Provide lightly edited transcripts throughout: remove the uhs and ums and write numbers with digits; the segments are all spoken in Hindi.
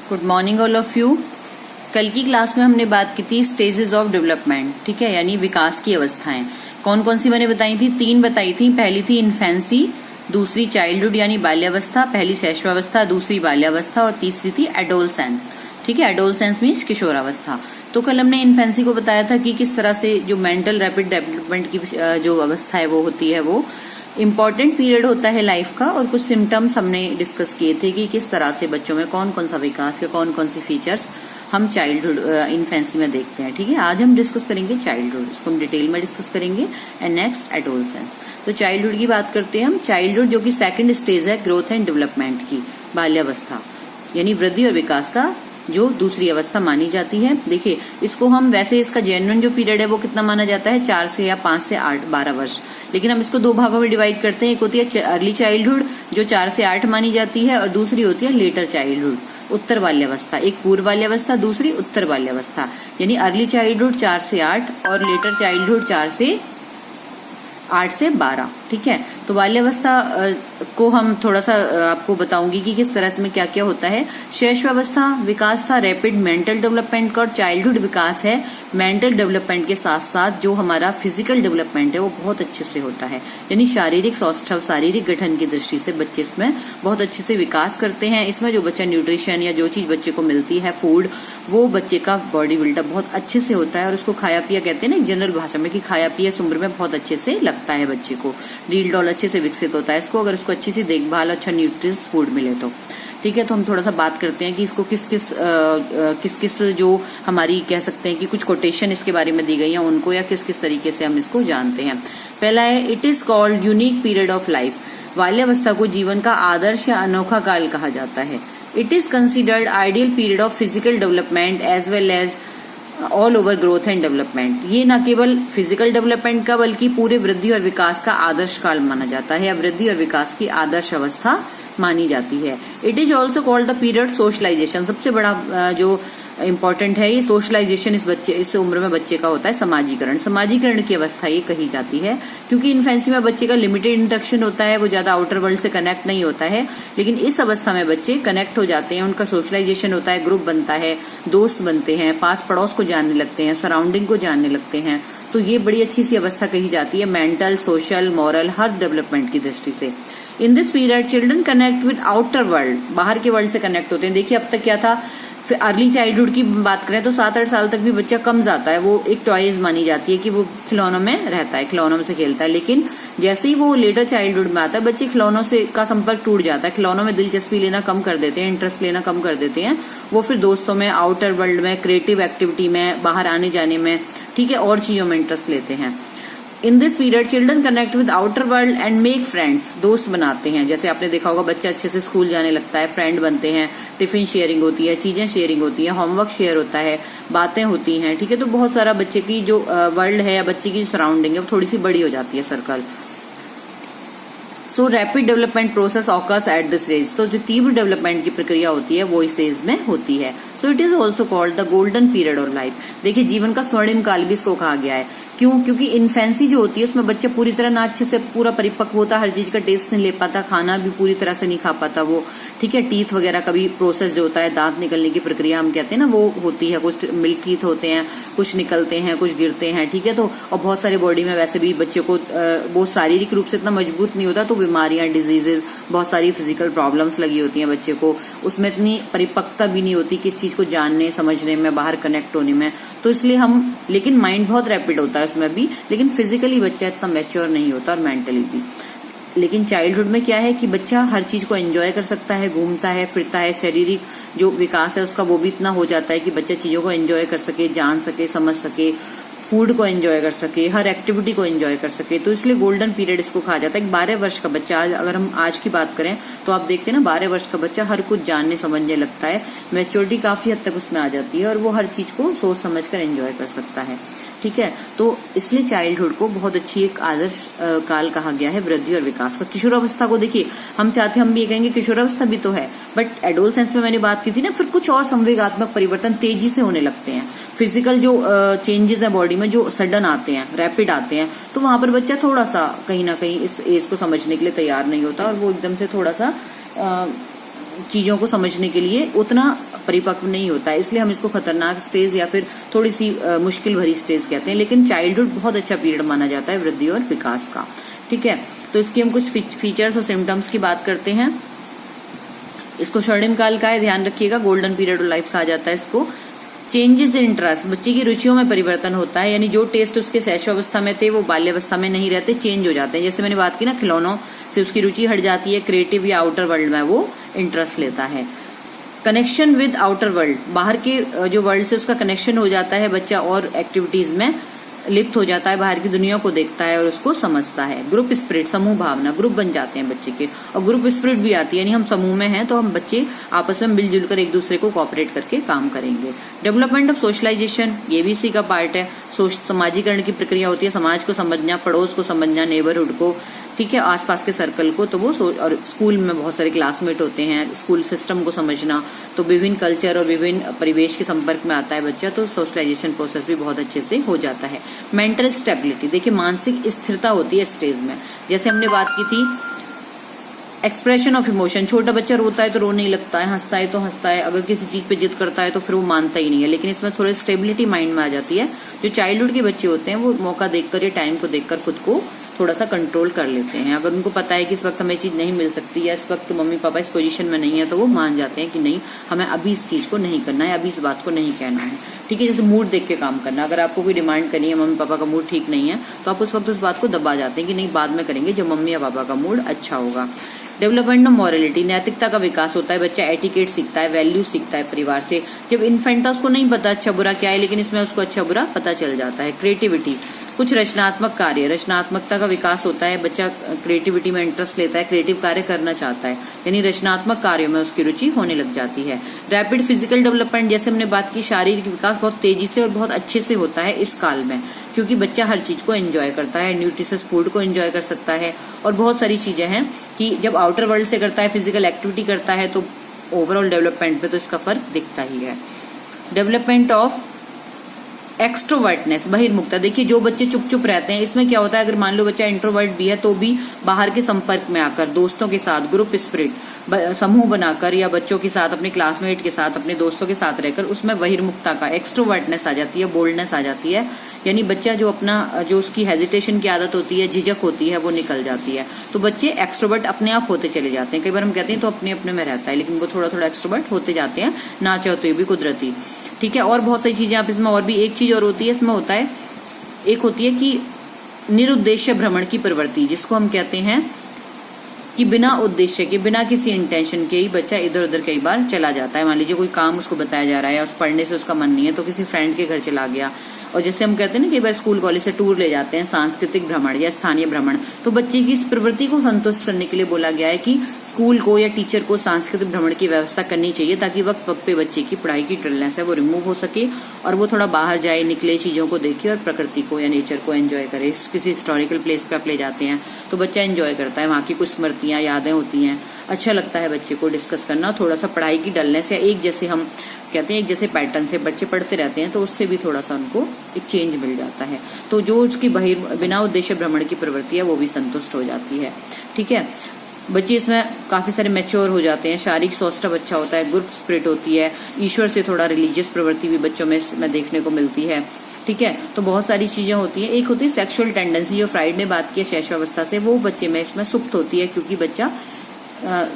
Good morning all of you. कल की क्लास में हमने बात की थी स्टेजेस ऑफ डेवलपमेंट, ठीक है, यानी विकास की अवस्थाएं। कौन कौन सी मैंने बताई थी? 3 बताई थी। पहली थी इन्फेंसी, दूसरी चाइल्डहुड यानी बाल्यावस्था, पहली शैशवावस्था, दूसरी बाल्यावस्था, और तीसरी थी एडोलसेंस। ठीक है, एडोलसेंस मीन्स किशोरावस्था। तो कल हमने इन्फेंसी को बताया था कि किस तरह से जो मेंटल रैपिड डेवलपमेंट की जो अवस्था है वो होती है, वो इम्पॉर्टेंट पीरियड होता है लाइफ का। और कुछ सिम्टम्स हमने डिस्कस किए थे कि किस तरह से बच्चों में कौन कौन सा विकास के कौन कौन सी फीचर्स हम चाइल्डहुड इन्फेंसी में देखते हैं। ठीक है, आज हम डिस्कस करेंगे चाइल्डहुड, इसको हम डिटेल में डिस्कस करेंगे। And next adolescence. तो चाइल्डहुड की बात करते हैं हम। चाइल्डहुड जो कि सेकंड स्टेज है ग्रोथ एंड डेवलपमेंट की, बाल्यावस्था यानी वृद्धि और विकास का जो दूसरी अवस्था मानी जाती है। देखिए, इसको हम वैसे इसका जेन्युइन जो पीरियड है वो कितना माना जाता है? 4 से या 5 से 8 12 वर्ष। लेकिन हम इसको 2 भागों में डिवाइड करते हैं। एक होती है अर्ली चाइल्डहुड जो 4 से 8 मानी जाती है, और दूसरी होती है लेटर चाइल्डहुड, उत्तर बाल्यावस्था। एक पूर्व बाल्यावस्था, दूसरी उत्तर बाल्यावस्था। यानी अर्ली चाइल्डहुड 4 से 8 और लेटर चाइल्डहुड 8 से 12। ठीक है, तो बाल्यावस्था को हम थोड़ा सा आपको बताऊंगी कि किस तरह से में क्या क्या होता है। शैशवावस्था विकास था रैपिड मेंटल डेवलपमेंट का, और चाइल्डहुड विकास है मेंटल डेवलपमेंट के साथ साथ जो हमारा फिजिकल डेवलपमेंट है वो बहुत अच्छे से होता है। यानी शारीरिक सौष्ठव, शारीरिक गठन की दृष्टि से बच्चे इसमें बहुत अच्छे से विकास करते हैं। इसमें जो बच्चा न्यूट्रिशन या जो चीज बच्चे को मिलती है फूड, वो बच्चे का बॉडी बिल्डअप बहुत अच्छे से होता है। और उसको खाया पिया कहते हैं ना जनरल भाषा में, कि खाया पिया इस उम्र में बहुत अच्छे से लगता है बच्चे को। डील डॉल अच्छे से विकसित होता है इसको, अगर उसको अच्छी सी देखभाल, अच्छा न्यूट्रियस फूड मिले तो। ठीक है, तो हम थोड़ा सा बात करते हैं कि इसको किस किस जो हमारी कह सकते हैं कि कुछ कोटेशन इसके बारे में दी गई है उनको, या किस किस तरीके से हम इसको जानते हैं। पहला है, it is called unique period of life. बाल्यावस्था को जीवन का आदर्श या अनोखा काल कहा जाता है। It is considered ideal period of physical development as well as all over growth and development. ये न केवल फिजिकल डेवलपमेंट का बल्कि पूरे वृद्धि और विकास का आदर्श काल माना जाता है, या वृद्धि और विकास की आदर्श अवस्था मानी जाती है। It is also called the period socialization. सबसे बड़ा जो इम्पोर्टेंट है ये सोशलाइजेशन इस उम्र में बच्चे का होता है। समाजीकरण की अवस्था ये कही जाती है, क्योंकि इन्फेंसी में बच्चे का लिमिटेड इंटरेक्शन होता है, वो ज्यादा आउटर वर्ल्ड से कनेक्ट नहीं होता है। लेकिन इस अवस्था में बच्चे कनेक्ट हो जाते हैं, उनका सोशलाइजेशन होता है, ग्रुप बनता है, दोस्त बनते हैं, पास पड़ोस को जानने लगते हैं, सराउंडिंग को जानने लगते हैं। तो ये बड़ी अच्छी सी अवस्था कही जाती है मेंटल, सोशल, मॉरल, हर डेवलपमेंट की दृष्टि से। In this period children connect with outer world, बाहर के वर्ल्ड से कनेक्ट होते हैं। देखिए, अब तक क्या था, फिर अर्ली चाइल्डहुड की बात करें तो 7-8 साल तक भी बच्चा कम जाता है, वो एक टॉयज मानी जाती है कि वो खिलौनों में रहता है, खिलौनों में से खेलता है। लेकिन जैसे ही वो लेटर चाइल्डहुड में आता है, बच्चे खिलौनों से का संपर्क टूट जाता है, खिलौनों में दिलचस्पी लेना कम कर देते हैं, इंटरेस्ट लेना कम कर देते हैं। वो फिर दोस्तों में, आउटर वर्ल्ड में, क्रिएटिव एक्टिविटी में, बाहर आने जाने में, ठीक है, और चीजों में इंटरेस्ट लेते हैं। In this period children connect with outer world and make friends, दोस्त बनाते हैं। जैसे आपने देखा होगा, बच्चा अच्छे से स्कूल जाने लगता है, फ्रेंड बनते हैं, टिफिन शेयरिंग होती है, चीजें शेयरिंग होती है, होमवर्क शेयर होता है, बातें होती हैं। ठीक है, तो बहुत सारा बच्चे की जो वर्ल्ड है या बच्चे की सराउंडिंग है वो थोड़ी सी बड़ी हो जाती है, circle. So rapid development process occurs at this age. तो जो तीव्र डेवलपमेंट की प्रक्रिया होती है वो इस एज में होती है। So it is also called the golden period of life. देखिए, जीवन का स्वर्णिम काल भी इसको कहा गया है। क्यों? क्योंकि इन्फेंसी जो होती है उसमें बच्चा पूरी तरह ना अच्छे से पूरा परिपक्व होता, हर चीज का टेस्ट नहीं ले पाता, खाना भी पूरी तरह से नहीं खा पाता वो। ठीक है, टीथ वगैरह का भी प्रोसेस जो होता है, दांत निकलने की प्रक्रिया हम कहते हैं ना, वो होती है। कुछ मिल्क टीथ होते हैं, कुछ निकलते हैं, कुछ गिरते हैं। ठीक है, तो और बहुत सारे बॉडी में वैसे भी बच्चे को वो शारीरिक रूप से इतना मजबूत नहीं होता, तो बीमारियां, डिजीजेज, बहुत सारी फिजिकल प्रॉब्लम्स लगी होती हैं बच्चे को। उसमें इतनी परिपक्वता भी नहीं होती किस चीज को जानने समझने में, बाहर कनेक्ट होने में। तो इसलिए हम, लेकिन माइंड बहुत रैपिड होता है उसमें भी, लेकिन फिजिकली बच्चा इतना मैच्योर नहीं होता, और मेंटली भी। लेकिन चाइल्डहुड में क्या है कि बच्चा हर चीज को एंजॉय कर सकता है, घूमता है, फिरता है, शारीरिक जो विकास है उसका वो भी इतना हो जाता है कि बच्चा चीजों को एंजॉय कर सके, जान सके, समझ सके, फूड को एंजॉय कर सके, हर एक्टिविटी को एंजॉय कर सके। तो इसलिए गोल्डन पीरियड इसको कहा जाता है। 12 वर्ष का बच्चा, अगर हम आज की बात करें तो आप देखते हैं ना, 12 वर्ष का बच्चा हर कुछ जानने समझने लगता है, मैच्योरिटी काफी हद तक उसमें आ जाती है, और वो हर चीज को सोच समझ कर एंजॉय कर सकता है। ठीक है, तो इसलिए चाइल्डहुड को बहुत अच्छी एक आदर्श काल कहा गया है वृद्धि और विकास का। किशोरावस्था को देखिए, हम चाहते हम भी ये कहेंगे किशोरावस्था भी तो है, बट एडोलसेंस में मैंने बात की थी ना, फिर कुछ और संवेगात्मक परिवर्तन तेजी से होने लगते हैं। फिजिकल जो चेंजेस है बॉडी में जो सडन आते हैं, रैपिड आते हैं, तो वहां पर बच्चा थोड़ा सा कहीं ना कहीं इस एज को समझने के लिए तैयार नहीं होता, और वो एकदम से थोड़ा सा चीजों को समझने के लिए उतना परिपक्व नहीं होता है, इसलिए हम इसको खतरनाक स्टेज या फिर थोड़ी सी मुश्किल भरी स्टेज कहते हैं। लेकिन चाइल्डहुड बहुत अच्छा पीरियड माना जाता है वृद्धि और विकास का। ठीक है, तो इसके हम कुछ फीचर्स और सिम्टम्स की बात करते हैं। इसको स्वर्णिम काल का है, ध्यान रखिएगा, गोल्डन पीरियड ऑफ लाइफ कहा जाता है इसको। चेंजेस इन इंटरेस्ट, बच्चे की रुचियों में परिवर्तन होता है, यानी जो टेस्ट उसके शैशवावस्था में थे वो बाल्यावस्था में नहीं रहते, चेंज हो जाते हैं। जैसे मैंने बात की ना, खिलौनों से उसकी रुचि हट जाती है, क्रिएटिव या आउटर वर्ल्ड में वो इंटरेस्ट लेता है। कनेक्शन विद आउटर वर्ल्ड, बाहर के जो वर्ल्ड से उसका कनेक्शन हो जाता है, बच्चा और एक्टिविटीज में लिप्त हो जाता है, बाहर की दुनिया को देखता है और उसको समझता है। ग्रुप स्पिरिट, समूह भावना, ग्रुप बन जाते हैं बच्चे के, और ग्रुप स्पिरिट भी आती है, यानी हम समूह में हैं तो हम बच्चे आपस में मिलजुल कर एक दूसरे को कोऑपरेट करके काम करेंगे। डेवलपमेंट ऑफ सोशलाइजेशन, ये भी इसी का पार्ट है। समाजीकरण की प्रक्रिया होती है, समाज को समझना, पड़ोस को समझना, नेबरहुड को, ठीक है, आसपास के सर्कल को। तो वो और स्कूल में बहुत सारे क्लासमेट होते हैं, स्कूल सिस्टम को समझना, तो विभिन्न कल्चर और विभिन्न परिवेश के संपर्क में आता है बच्चा, तो सोशलाइजेशन प्रोसेस भी बहुत अच्छे से हो जाता है। मेंटल स्टेबिलिटी, देखिए मानसिक स्थिरता होती है स्टेज में। जैसे हमने बात की थी एक्सप्रेशन ऑफ इमोशन, छोटा बच्चा रोता है तो रोने ही लगता है, हंसता है तो हंसता है, अगर किसी चीज पे जिद करता है तो फिर वो मानता ही नहीं है। लेकिन इसमें थोड़ी स्टेबिलिटी माइंड में आ जाती है। जो चाइल्डहुड के बच्चे होते हैं वो मौका देखकर या टाइम को देखकर खुद को थोड़ा सा कंट्रोल कर लेते हैं। अगर उनको पता है कि इस वक्त हमें चीज नहीं मिल सकती या इस वक्त मम्मी पापा इस पोजीशन में नहीं है, तो वो मान जाते हैं कि नहीं, हमें अभी इस चीज को नहीं करना है, अभी इस बात को नहीं कहना है। ठीक है, जैसे मूड देख के काम करना, अगर आपको कोई डिमांड करनी है, मम्मी पापा का मूड ठीक नहीं है, तो आप उस वक्त उस बात को दबा जाते हैं कि नहीं, बाद में करेंगे जब मम्मी या पापा का मूड अच्छा होगा। डेवलपमेंट ऑफ मॉरलिटी, नैतिकता का विकास होता है, बच्चा एटिकेट सीखता है, वैल्यू सीखता है परिवार से। जब इन्फेंट था उसको नहीं पता अच्छा बुरा क्या है, लेकिन इसमें उसको अच्छा बुरा पता चल जाता है। क्रिएटिविटी, कुछ रचनात्मक कार्य, रचनात्मकता का विकास होता है, बच्चा क्रिएटिविटी में इंटरेस्ट लेता है, क्रिएटिव कार्य करना चाहता है, यानी रचनात्मक कार्यों में उसकी रुचि होने लग जाती है। रैपिड फिजिकल डेवलपमेंट, जैसे हमने बात की, शारीरिक विकास बहुत तेजी से और बहुत अच्छे से होता है इस काल में, क्योंकि बच्चा हर चीज को एंजॉय करता है, न्यूट्रिशियस फूड को एंजॉय कर सकता है, और बहुत सारी चीजें हैं कि जब आउटर वर्ल्ड से करता है, फिजिकल एक्टिविटी करता है, तो ओवरऑल डेवलपमेंट पे तो इसका फर्क दिखता ही है। डेवलपमेंट ऑफ एक्सट्रोवर्टनेस, बहिर्मुखता, देखिए जो बच्चे चुप चुप रहते हैं, इसमें क्या होता है, अगर मान लो बच्चा इंट्रोवर्ट भी है तो भी बाहर के संपर्क में आकर, दोस्तों के साथ, ग्रुप स्पिरिट, समूह बनाकर, या बच्चों के साथ, अपने क्लासमेट के साथ, अपने दोस्तों के साथ रहकर, उसमें बहिर्मुखता का, एक्सट्रोवर्टनेस आ जाती है, बोल्डनेस आ जाती है, यानी बच्चा जो अपना, जो उसकी हेजिटेशन की आदत होती है, झिझक होती है, वो निकल जाती है। तो बच्चे एक्सट्रोवर्ट अपने आप होते चले जाते हैं। कई बार हम कहते हैं तो अपने अपने में रहता है, लेकिन वो थोड़ा थोड़ा एक्सट्रोवर्ट होते जाते हैं, ना चाहते हुए भी कुदरती। ठीक है, और बहुत सारी चीजें आप इसमें, और भी एक चीज और होती है इसमें, होता है, एक होती है कि निरुद्देश्य भ्रमण की प्रवृत्ति, जिसको हम कहते हैं कि बिना उद्देश्य के, बिना किसी इंटेंशन के ही बच्चा इधर उधर कई बार चला जाता है। मान लीजिए कोई काम उसको बताया जा रहा है, उस पढ़ने से उसका मन नहीं है, तो किसी फ्रेंड के घर चला गया, और जैसे हम कहते हैं ना, कई बार स्कूल कॉलेज से टूर ले जाते हैं, सांस्कृतिक भ्रमण या स्थानीय भ्रमण, तो बच्चे की इस प्रवृत्ति को संतुष्ट करने के लिए बोला गया है कि स्कूल को या टीचर को सांस्कृतिक भ्रमण की व्यवस्था करनी चाहिए, ताकि वक्त वक्त पे बच्चे की पढ़ाई की डलनेस है वो रिमूव हो सके, और वो थोड़ा बाहर जाए, निकले, चीजों को देखे और प्रकृति को या नेचर को एंजॉय करे। किसी हिस्टोरिकल प्लेस पे आप ले जाते हैं तो बच्चा एंजॉय करता है, वहां की कुछ स्मृतियां, यादें होती हैं, अच्छा लगता है बच्चे को डिस्कस करना। थोड़ा सा पढ़ाई की डलनेस, या एक जैसे हम कहते हैं एक जैसे पैटर्न से बच्चे पढ़ते रहते हैं, तो उससे भी थोड़ा सा उनको एक चेंज मिल जाता है। तो जो उसकी बिना उद्देश्य भ्रमण की प्रवृत्ति है वो भी संतुष्ट हो जाती है। ठीक है, बच्चे इसमें काफी सारे मैच्योर हो जाते हैं, शारीरिक स्वास्थ्य अच्छा होता है, ग्रुप स्पिरिट होती है, ईश्वर से थोड़ा रिलीजियस प्रवृत्ति भी बच्चों में देखने को मिलती है। ठीक है, तो बहुत सारी चीजें होती है। एक होती है सेक्सुअल टेंडेंसी, जो फ्राइड ने बात की शैशवावस्था से, वो बच्चे में इसमें सुप्त होती है, क्योंकि बच्चा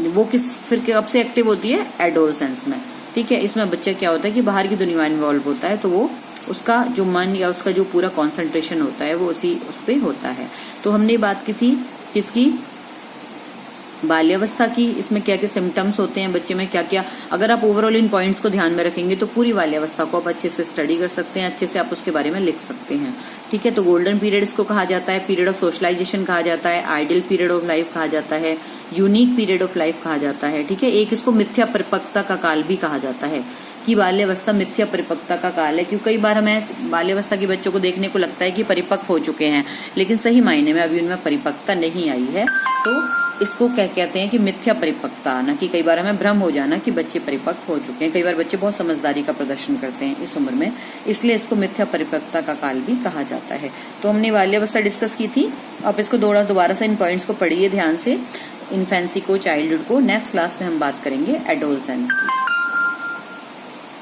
वो फिर कब से एक्टिव होती है, एडोलसेंस में। ठीक है, इसमें बच्चा क्या होता है कि बाहर की दुनिया में इन्वॉल्व होता है, तो वो उसका जो मन या उसका जो पूरा कंसंट्रेशन होता है वो उस पे होता है। तो हमने बात की थी किसकी, बाल्यावस्था की। इसमें क्या क्या सिम्टम्स होते हैं बच्चे में, क्या क्या, अगर आप ओवरऑल इन पॉइंट्स को ध्यान में रखेंगे तो पूरी बाल्यावस्था को आप अच्छे से स्टडी कर सकते हैं, अच्छे से आप उसके बारे में लिख सकते हैं। ठीक है, तो गोल्डन पीरियड इसको कहा जाता है, पीरियड ऑफ सोशलाइजेशन कहा जाता है, आइडियल पीरियड ऑफ लाइफ कहा जाता है, यूनिक पीरियड ऑफ लाइफ कहा जाता है। ठीक है, एक इसको मिथ्या परिपक्वता का काल भी कहा जाता है, कि बाल्यावस्था मिथ्या परिपक्वता का काल है, क्योंकि कई बार हमें बाल्यावस्था के बच्चों को देखने को लगता है कि परिपक्व हो चुके हैं, लेकिन सही मायने में अभी उनमें परिपक्वता नहीं आई है। तो इसको क्या कहते हैं कि मिथ्या परिपक्वता आना, कि कई बार हमें भ्रम हो जाना कि बच्चे परिपक्व हो चुके हैं। कई बार बच्चे बहुत समझदारी का प्रदर्शन करते हैं इस उम्र में, इसलिए इसको मिथ्या परिपक्वता का काल भी कहा जाता है। तो हमने बाल्यावस्था डिस्कस की थी, आप इसको दोबारा से इन पॉइंट्स को पढ़िए ध्यान से, इन्फेंसी को, चाइल्डहुड को। नेक्स्ट क्लास में हम बात करेंगे एडोलसेंस की।